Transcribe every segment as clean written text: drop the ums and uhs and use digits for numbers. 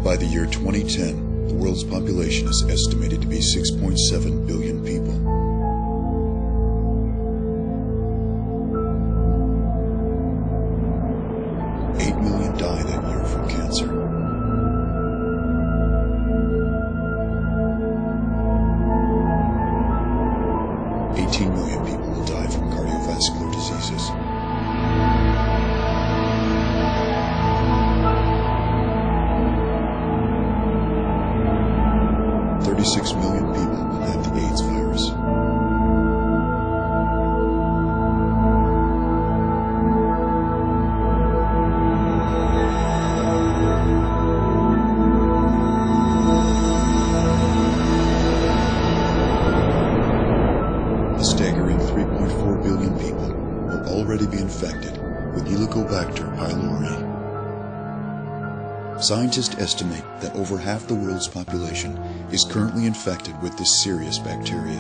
By the year 2010, the world's population is estimated to be 6.7 billion people. Die that year from cancer. $18 million people will die from cardiovascular diseases. $36 million people will have the AIDS virus. A staggering 3.4 billion people will already be infected with H.pylori. Scientists estimate that over half the world's population is currently infected with this serious bacteria.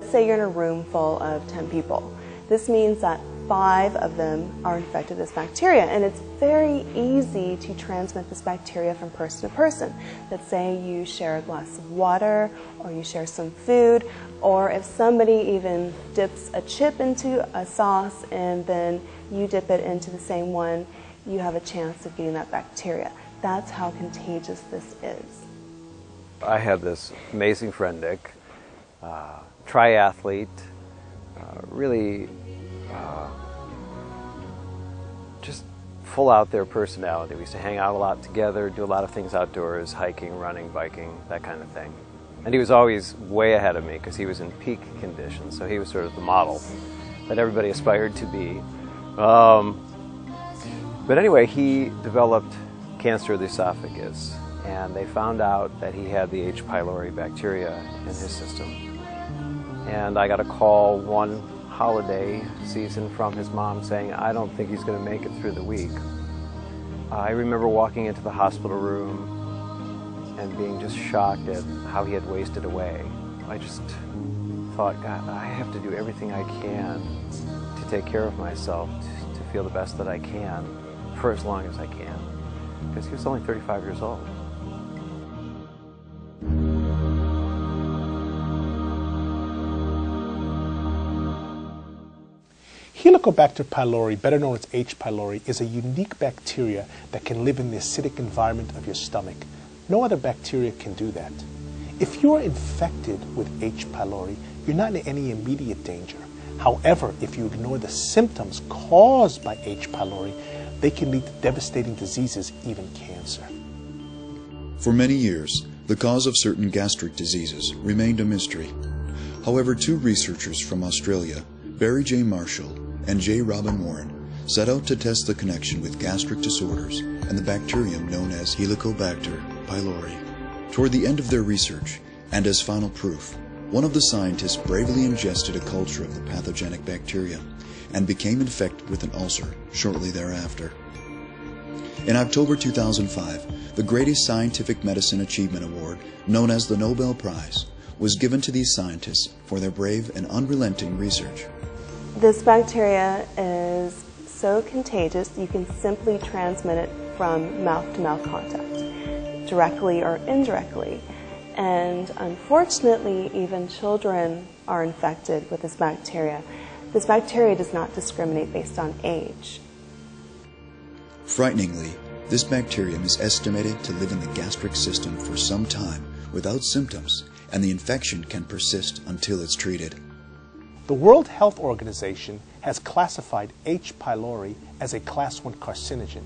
Say you're in a room full of 10 people. This means that 5 of them are infected with this bacteria, and it's very easy to transmit this bacteria from person to person. Let's say you share a glass of water, or you share some food, or if somebody even dips a chip into a sauce and then you dip it into the same one, you have a chance of getting that bacteria. That's how contagious this is. I had this amazing friend, Nick, triathlete, really just full out there personality. We used to hang out a lot together, do a lot of things outdoors, hiking, running, biking, that kind of thing. And he was always way ahead of me because he was in peak condition, so he was sort of the model that everybody aspired to be. But anyway, he developed cancer of the esophagus, and they found out that he had the H.pylori bacteria in his system. And I got a call one holiday season from his mom saying, I don't think he's going to make it through the week. I remember walking into the hospital room and being just shocked at how he had wasted away. I just thought, God, I have to do everything I can to take care of myself, to feel the best that I can for as long as I can, because he was only 35 years old. Helicobacter pylori, better known as H. pylori, is a unique bacteria that can live in the acidic environment of your stomach. No other bacteria can do that. If you are infected with H. pylori, you're not in any immediate danger. However, if you ignore the symptoms caused by H. pylori, they can lead to devastating diseases, even cancer. For many years, the cause of certain gastric diseases remained a mystery. However, 2 researchers from Australia, Barry J. Marshall and J. Robin Warren, set out to test the connection with gastric disorders and the bacterium known as Helicobacter pylori. Toward the end of their research, and as final proof, one of the scientists bravely ingested a culture of the pathogenic bacteria and became infected with an ulcer shortly thereafter. In October 2005, the greatest scientific medicine achievement award, known as the Nobel Prize, was given to these scientists for their brave and unrelenting research. This bacteria is so contagious you can simply transmit it from mouth-to-mouth contact, directly or indirectly. And unfortunately, even children are infected with this bacteria. This bacteria does not discriminate based on age. Frighteningly, this bacterium is estimated to live in the gastric system for some time without symptoms, and the infection can persist until it's treated. The World Health Organization has classified H. pylori as a Class 1 carcinogen.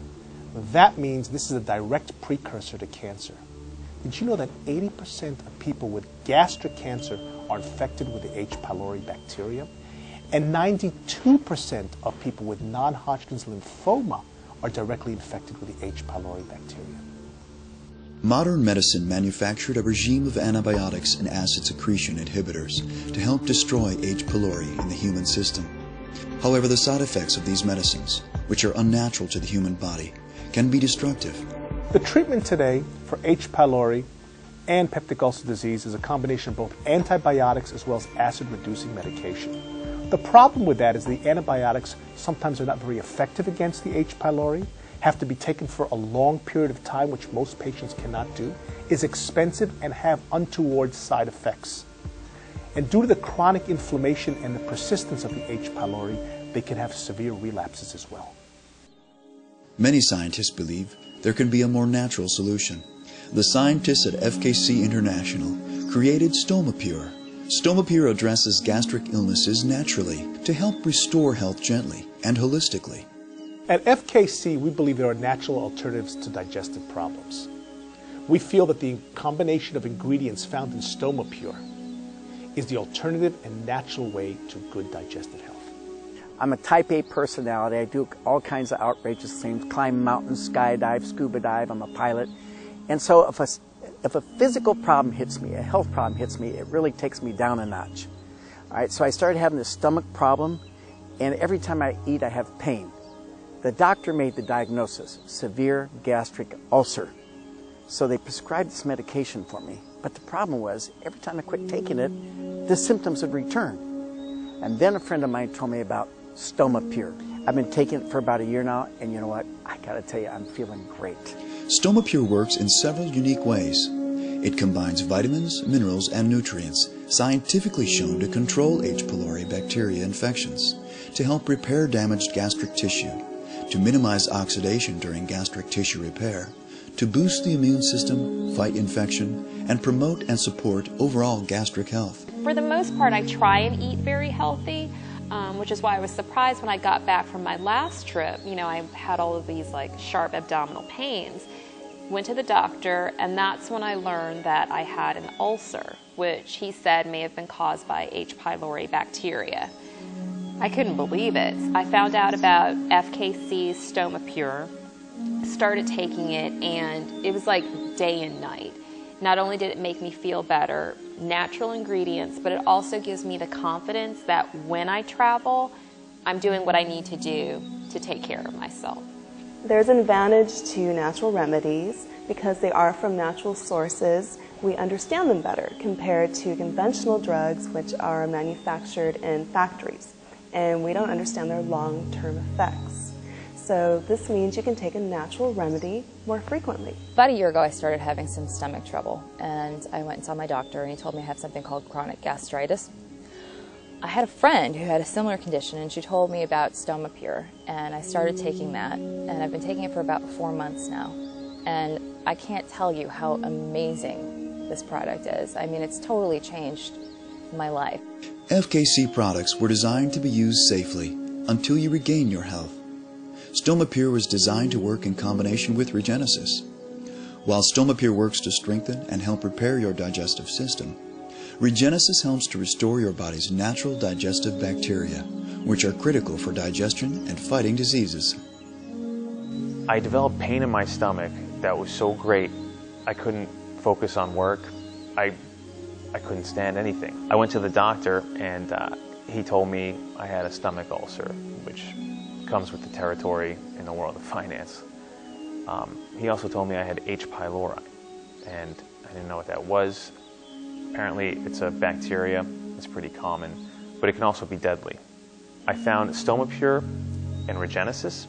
That means this is a direct precursor to cancer. Did you know that 80% of people with gastric cancer are infected with the H. pylori bacterium? And 92% of people with non-Hodgkin's lymphoma are directly infected with the H. pylori bacteria. Modern medicine manufactured a regime of antibiotics and acid secretion inhibitors to help destroy H. pylori in the human system. However, the side effects of these medicines, which are unnatural to the human body, can be destructive. The treatment today for H. pylori and peptic ulcer disease is a combination of both antibiotics as well as acid-reducing medication. The problem with that is the antibiotics sometimes are not very effective against the H. pylori, have to be taken for a long period of time, which most patients cannot do, is expensive, and have untoward side effects. And due to the chronic inflammation and the persistence of the H. pylori, they can have severe relapses as well. Many scientists believe there can be a more natural solution. The scientists at Fkc International created Stomapure. Stomapure addresses gastric illnesses naturally to help restore health gently and holistically. At FKC, we believe there are natural alternatives to digestive problems. We feel that the combination of ingredients found in Stomapure is the alternative and natural way to good digestive health. I'm a type A personality. I do all kinds of outrageous things, climb mountains, skydive, scuba dive. I'm a pilot. And so if a physical problem hits me, a health problem hits me, it really takes me down a notch. All right, so I started having this stomach problem, and every time I eat, I have pain. The doctor made the diagnosis, severe gastric ulcer. So they prescribed this medication for me. But the problem was, every time I quit taking it, the symptoms would return. And then a friend of mine told me about Stomapure. I've been taking it for about a year now, and you know what? I gotta tell you, I'm feeling great. Stomapure works in several unique ways. It combines vitamins, minerals, and nutrients, scientifically shown to control H. pylori bacteria infections, to help repair damaged gastric tissue, to minimize oxidation during gastric tissue repair, to boost the immune system, fight infection, and promote and support overall gastric health. For the most part, I try and eat very healthy, which is why I was surprised when I got back from my last trip. You know, I had all of these like sharp abdominal pains. Went to the doctor, and that's when I learned that I had an ulcer, which he said may have been caused by H. pylori bacteria. I couldn't believe it. I found out about FKC's Stomapure, started taking it, and it was like day and night. Not only did it make me feel better, natural ingredients, but it also gives me the confidence that when I travel, I'm doing what I need to do to take care of myself. There's an advantage to natural remedies because they are from natural sources. We understand them better compared to conventional drugs, which are manufactured in factories, and we don't understand their long-term effects. So this means you can take a natural remedy more frequently. About a year ago, I started having some stomach trouble, and I went and saw my doctor, and he told me I have something called chronic gastritis. I had a friend who had a similar condition, and she told me about Stomapure, and I started taking that, and I've been taking it for about 4 months now. And I can't tell you how amazing this product is. I mean, it's totally changed my life. FKC products were designed to be used safely until you regain your health. Stomapure was designed to work in combination with Regenesis. While Stomapure works to strengthen and help repair your digestive system, Regenesis helps to restore your body's natural digestive bacteria, which are critical for digestion and fighting diseases. I developed pain in my stomach that was so great, I couldn't focus on work. I couldn't stand anything. I went to the doctor, and he told me I had a stomach ulcer, which comes with the territory in the world of finance. He also told me I had H. pylori, and I didn't know what that was. Apparently it's a bacteria, it's pretty common, but it can also be deadly. I found Stomapure and Regenesis.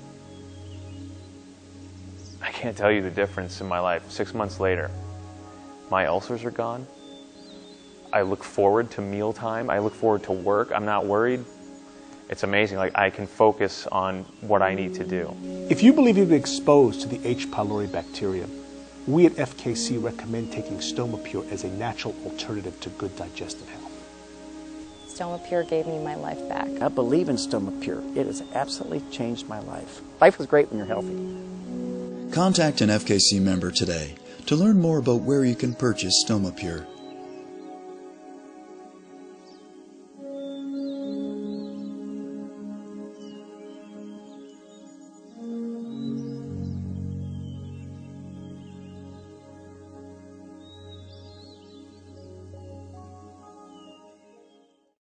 I can't tell you the difference in my life. 6 months later, my ulcers are gone. I look forward to mealtime. I look forward to work. I'm not worried. It's amazing. Like, I can focus on what I need to do. If you believe you've been exposed to the H. pylori bacteria, we at FKC recommend taking Stomapure as a natural alternative to good digestive health. Stomapure gave me my life back. I believe in Stomapure. It has absolutely changed my life. Life is great when you're healthy. Contact an FKC member today to learn more about where you can purchase Stomapure.